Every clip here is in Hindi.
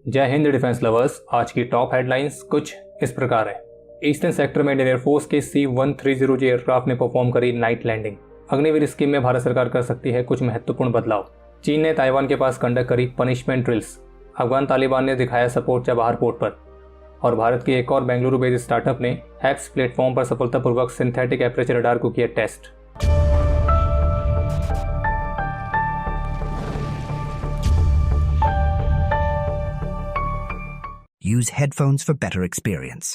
जय हिंद डिफेंस लवर्स। आज की टॉप हेडलाइंस कुछ इस प्रकार है। ईस्टर्न सेक्टर में इंडियन एयरफोर्स के C-130J एयरक्राफ्ट ने परफॉर्म करी नाइट लैंडिंग। अग्निवीर स्कीम में भारत सरकार कर सकती है कुछ महत्वपूर्ण बदलाव। चीन ने ताइवान के पास कंडक्ट करी पनिशमेंट ड्रिल्स। अफगान तालिबान ने दिखाया सपोर्ट चबाहार पोर्ट पर। और भारत के एक और बेंगलुरु बेस्ड स्टार्टअप ने हैप्स प्लेटफॉर्म पर सफलतापूर्वक सिंथेटिक एपरेचर रडार को किया test. Use headphones for better experience.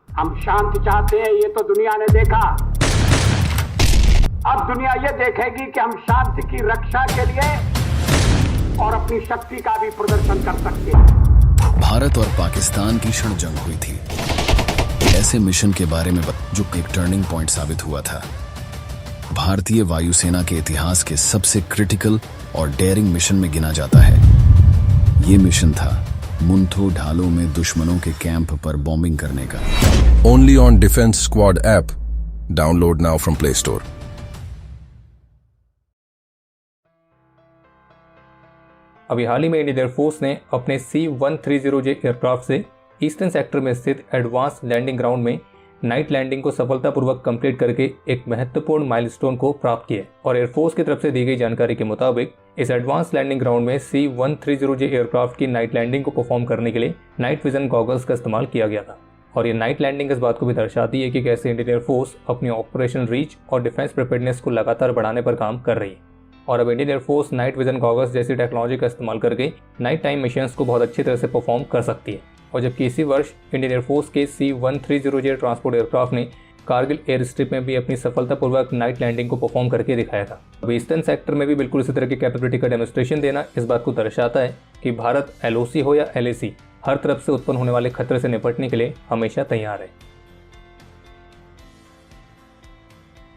हम शांति चाहते हैं, ये तो दुनिया ने देखा। अब दुनिया ये देखेगी कि हम शांति की रक्षा के लिए और अपनी शक्ति का भी प्रदर्शन कर सकते हैं। भारत और पाकिस्तान की क्षण जंग हुई थी। ऐसे मिशन के बारे में जो एक टर्निंग पॉइंट साबित हुआ था। भारतीय वायुसेना के इतिहास के सबसे क्रिटिकल और डेयरिंग मिशन में गिना जाता है। ये मिशन था मुंथो ढालों में दुश्मनों के कैंप पर बॉम्बिंग करने का। Only on Defense Squad app. Download now from Play Store. अभी हाल ही में इंडियन एयरफोर्स ने अपने C-130J एयरक्राफ्ट से ईस्टर्न सेक्टर में स्थित एडवांस लैंडिंग ग्राउंड में नाइट लैंडिंग को सफलतापूर्वक कंप्लीट करके एक महत्वपूर्ण माइलस्टोन को प्राप्त किया। और एयरफोर्स की तरफ से दी गई जानकारी के मुताबिक इस एडवांस लैंडिंग ग्राउंड में C-130J एयरक्राफ्ट की नाइट लैंडिंग को परफॉर्म करने के लिए नाइट विजन गॉगल्स का इस्तेमाल किया गया था। और ये नाइट लैंडिंग इस बात को भी दर्शाती है कि कैसे इंडियन एयरफोर्स अपनी ऑपरेशन रीच और डिफेंस प्रिपेयर्डनेस को लगातार बढ़ाने पर काम कर रही है। और अब Indian air force night vision goggles जैसी टेक्नोलॉजी का इस्तेमाल करके नाइट टाइम मिशंस को बहुत अच्छी तरह से परफॉर्म कर सकती है। और जबकि इसी वर्ष इंडियन एयरफोर्स के C-130J ट्रांसपोर्ट एयरक्राफ्ट ने कारगिल एयर स्ट्रिप में भी अपनी सफलतापूर्वक नाइट लैंडिंग को परफॉर्म करके दिखाया था। अब ईस्टर्न सेक्टर में भी बिल्कुल इसी तरह की कैपेबिलिटी का डेमोन्स्ट्रेशन देना इस बात को दर्शाता है कि भारत LOC हो या LAC हर तरफ से उत्पन्न होने वाले खतरे से निपटने के लिए हमेशा तैयार है।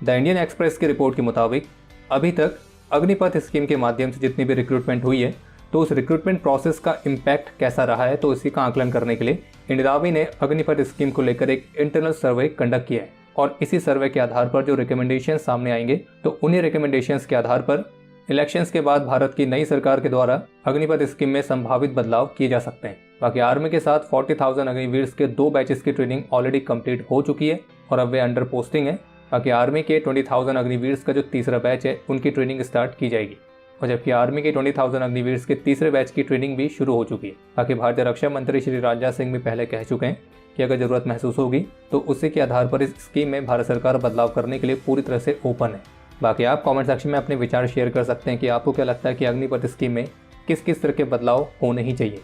द इंडियन एक्सप्रेस की रिपोर्ट के मुताबिक अभी तक अग्निपथ स्कीम के माध्यम से जितनी भी रिक्रूटमेंट हुई है तो उस रिक्रूटमेंट प्रोसेस का इम्पैक्ट कैसा रहा है, तो इसी का आकलन करने के लिए इंडियन आर्मी ने अग्निपथ स्कीम को लेकर एक इंटरनल सर्वे कंडक्ट किया है। और इसी सर्वे के आधार पर जो रिकमेंडेशन सामने आएंगे तो उन्हीं रिकमेंडेशंस के आधार पर इलेक्शंस के बाद भारत की नई सरकार के द्वारा अग्निपथ स्कीम में संभावित बदलाव किए जा सकते हैं। बाकी आर्मी के साथ 40,000 अग्निवीर्स के 2 बैचेस की ट्रेनिंग ऑलरेडी कंप्लीट हो चुकी है और अब वे अंडर पोस्टिंग है। बाकी आर्मी के 20,000 अग्निवीर्स का जो तीसरा बैच है उनकी ट्रेनिंग स्टार्ट की जाएगी। और जबकि आर्मी के 20,000 अग्निवीर्स के तीसरे बैच की ट्रेनिंग भी शुरू हो चुकी है। बाकी भारतीय रक्षा मंत्री श्री राजनाथ सिंह भी पहले कह चुके हैं कि अगर जरूरत महसूस होगी तो उसी के आधार पर इस स्कीम में भारत सरकार बदलाव करने के लिए पूरी तरह से ओपन है। बाकी आप कमेंट सेक्शन में अपने विचार शेयर कर सकते हैं कि आपको क्या लगता है कि अग्निपथ स्कीम में किस किस तरह के बदलाव होने ही चाहिए।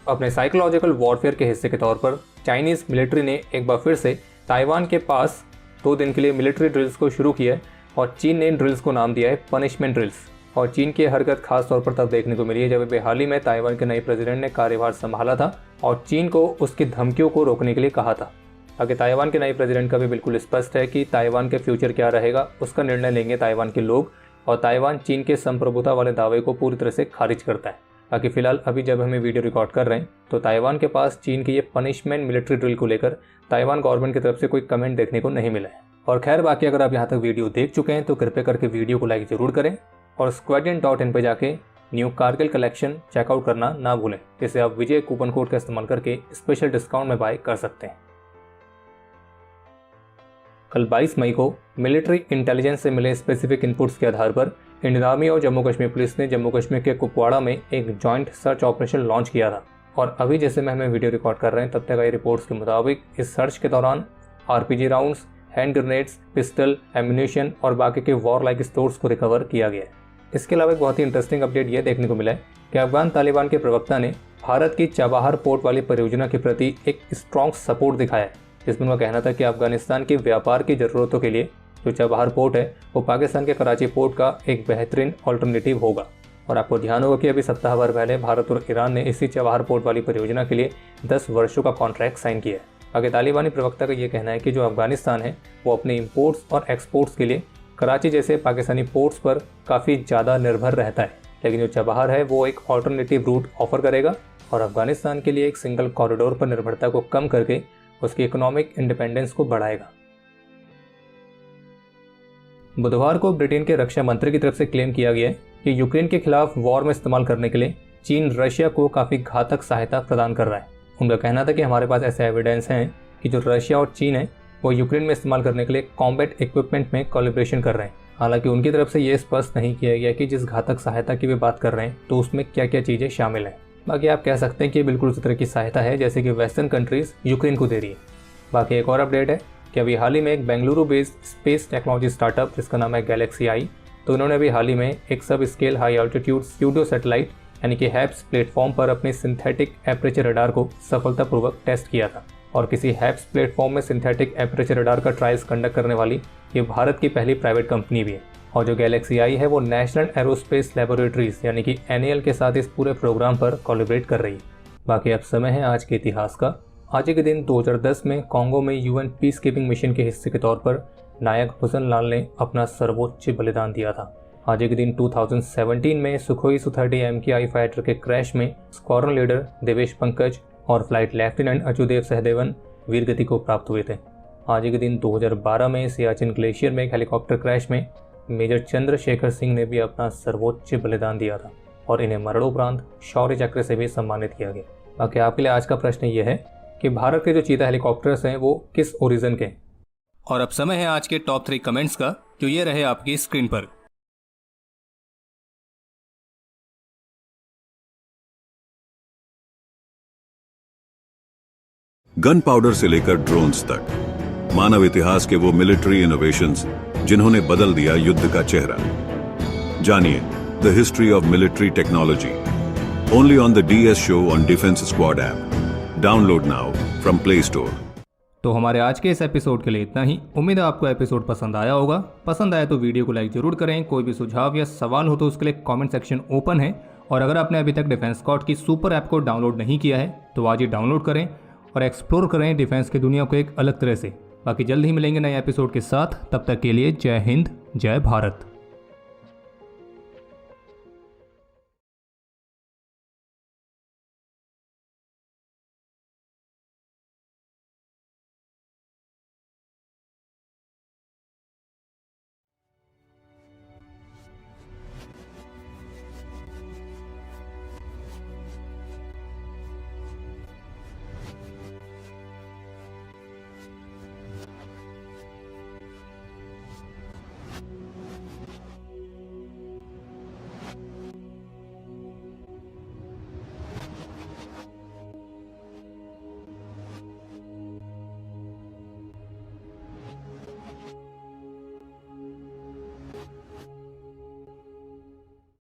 अपने साइकोलॉजिकल वॉरफेयर के हिस्से के तौर पर चाइनीज मिलिट्री ने एक बार फिर से ताइवान के पास 2 दिन के लिए मिलिट्री ड्रिल्स को शुरू किया है। और चीन ने इन ड्रिल्स को नाम दिया है पनिशमेंट ड्रिल्स। और चीन की हरकत खास तौर पर तब देखने को मिली है जब हाल ही में ताइवान के नए प्रेसिडेंट ने कार्यभार संभाला था और चीन को उसकी धमकियों को रोकने के लिए कहा था। आगे ताइवान के नए प्रेसिडेंट का भी बिल्कुल स्पष्ट है कि ताइवान के फ्यूचर क्या रहेगा उसका निर्णय लेंगे ताइवान के लोग। और ताइवान चीन के संप्रभुता वाले दावे को पूरी तरह से खारिज करता है। बाकी फिलहाल अभी जब हमें वीडियो रिकॉर्ड कर रहे हैं तो ताइवान के पास चीन की ये पनिशमेंट मिलिट्री ड्रिल को लेकर ताइवान गवर्नमेंट की तरफ से कोई कमेंट देखने को नहीं मिला है। और खैर बाकी अगर आप यहाँ तक वीडियो देख चुके हैं तो कृपया करके वीडियो को लाइक जरूर करें और squadron.in पे जाके न्यू कारगिल कलेक्शन चेकआउट करना ना भूलें। जिसे आप विजय कूपन कोड का इस्तेमाल करके स्पेशल डिस्काउंट में बाय कर सकते हैं। कल 22 मई को मिलिट्री इंटेलिजेंस से मिले स्पेसिफिक इनपुट्स के आधार पर इंडियन आर्मी और जम्मू कश्मीर पुलिस ने जम्मू कश्मीर के कुपवाड़ा में एक जॉइंट सर्च ऑपरेशन लॉन्च किया था। और अभी जैसे मैं हमें वीडियो रिकॉर्ड कर रहे हैं तब तक आई रिपोर्ट्स के मुताबिक इस सर्च के दौरान RPG rounds, hand grenades, pistol, ammunition और बाकी के वॉर लाइक स्टोर्स को रिकवर किया गया है। इसके अलावा एक बहुत ही इंटरेस्टिंग अपडेट यह देखने को मिला है कि अफगान तालिबान के प्रवक्ता ने भारत की चबाहार पोर्ट वाली परियोजना के प्रति एक स्ट्रॉन्ग सपोर्ट दिखाया है, जिसमें उनका कहना था कि अफगानिस्तान के व्यापार की जरूरतों के लिए जो चबाहार पोर्ट है वो पाकिस्तान के कराची पोर्ट का एक बेहतरीन ऑल्टरनेटिव होगा। और आपको ध्यान होगा कि अभी सप्ताह भर पहले भारत और ईरान ने इसी चबाहार पोर्ट वाली परियोजना के लिए 10 वर्षों का कॉन्ट्रैक्ट साइन किया है। आगे तालिबानी प्रवक्ता का यह कहना है कि जो अफगानिस्तान है वो अपने इंपोर्ट्स और एक्सपोर्ट्स के लिए कराची जैसे पाकिस्तानी पोर्ट्स पर काफ़ी ज़्यादा निर्भर रहता है, लेकिन जो चबाहार है वो एक ऑल्टरनेटिव रूट ऑफर करेगा और अफगानिस्तान के लिए एक सिंगल कॉरिडोर पर निर्भरता को कम करके उसकी इकोनॉमिक इंडिपेंडेंस को बढ़ाएगा। बुधवार को ब्रिटेन के रक्षा मंत्री की तरफ से क्लेम किया गया है कि यूक्रेन के खिलाफ वॉर में इस्तेमाल करने के लिए चीन रशिया को काफ़ी घातक सहायता प्रदान कर रहा है। उनका कहना था कि हमारे पास ऐसे एविडेंस हैं कि जो रशिया और चीन है वो यूक्रेन में इस्तेमाल करने के लिए कॉम्बैट इक्विपमेंट में कोलैबोरेशन कर रहे हैं। हालांकि उनकी तरफ से ये स्पष्ट नहीं किया गया कि जिस घातक सहायता की वे बात कर रहे हैं तो उसमें क्या क्या चीज़ें शामिल हैं। बाकी आप कह सकते हैं कि बिल्कुल उसी तरह की सहायता है जैसे कि वेस्टर्न कंट्रीज़ यूक्रेन को दे रही है। बाकी एक और अपडेट है कि अभी हाल ही में एक Bengaluru based space technology startup जिसका नाम है गैलेक्सी आई, तो इन्होंने अभी हाल ही में एक सब scale high altitude pseudo satellite यानी कि हैप्स प्लेटफॉर्म पर अपने सिंथेटिक एपरेचर रडार को सफलतापूर्वक टेस्ट किया था। और किसी हैप्स प्लेटफॉर्म में सिंथेटिक एपरेचर रडार का ट्रायल्स कंडक्ट करने वाली ये भारत की पहली प्राइवेट कंपनी भी है। और जो गैलेक्सी आई है वो नेशनल एरोस्पेस लेबोरेटरीज यानी कि NAL के साथ इस पूरे प्रोग्राम पर कोलैबोरेट कर रही है। बाकी अब समय है आज के इतिहास का। आज के दिन 2010 में कॉन्गो में UN पीस कीपिंग मिशन के हिस्से के तौर पर नायक हुसन लाल ने अपना सर्वोच्च बलिदान दिया था। आज के दिन 2017 में सुखोई Su-30 MKI फाइटर के क्रैश में स्क्वाड्रन लीडर देवेश पंकज और फ्लाइट लेफ्टिनेंट अचुदेव सहदेवन वीरगति को प्राप्त हुए थे। आज के दिन 2012 में सियाचिन ग्लेशियर में एक हेलीकॉप्टर क्रैश में मेजर चंद्रशेखर सिंह ने भी अपना सर्वोच्च बलिदान दिया था और इन्हें मरणोपरांत शौर्य चक्र से भी सम्मानित किया गया। बाकी आपके लिए आज का प्रश्न यह है कि भारत के जो चीता हेलीकॉप्टर्स हैं वो किस ओरिजिन के। और अब समय है आज के टॉप 3 कमेंट्स का, जो ये रहे आपकी स्क्रीन पर। गन पाउडर से लेकर ड्रोन्स तक मानव इतिहास के वो मिलिट्री इनोवेशंस जिन्होंने बदल दिया युद्ध का चेहरा। जानिए the history of military technology only on the DS show on defence squad app. Download now from play store. तो हमारे आज के इस एपिसोड के लिए इतना ही। उम्मीद है आपको एपिसोड पसंद आया होगा। पसंद आया तो वीडियो को लाइक जरूर करें। कोई भी सुझाव या सवाल हो तो उसके लिए कमेंट सेक्शन ओपन है। और अगर आपने अभी तक डिफेंस स्क्वाड की सुपर ऐप को डाउनलोड नहीं किया है तो आज ही डाउनलोड करें और एक्सप्लोर करें डिफेंस की दुनिया को एक अलग तरह से। बाकी जल्द ही मिलेंगे नए एपिसोड के साथ। तब तक के लिए जय हिंद, जय भारत।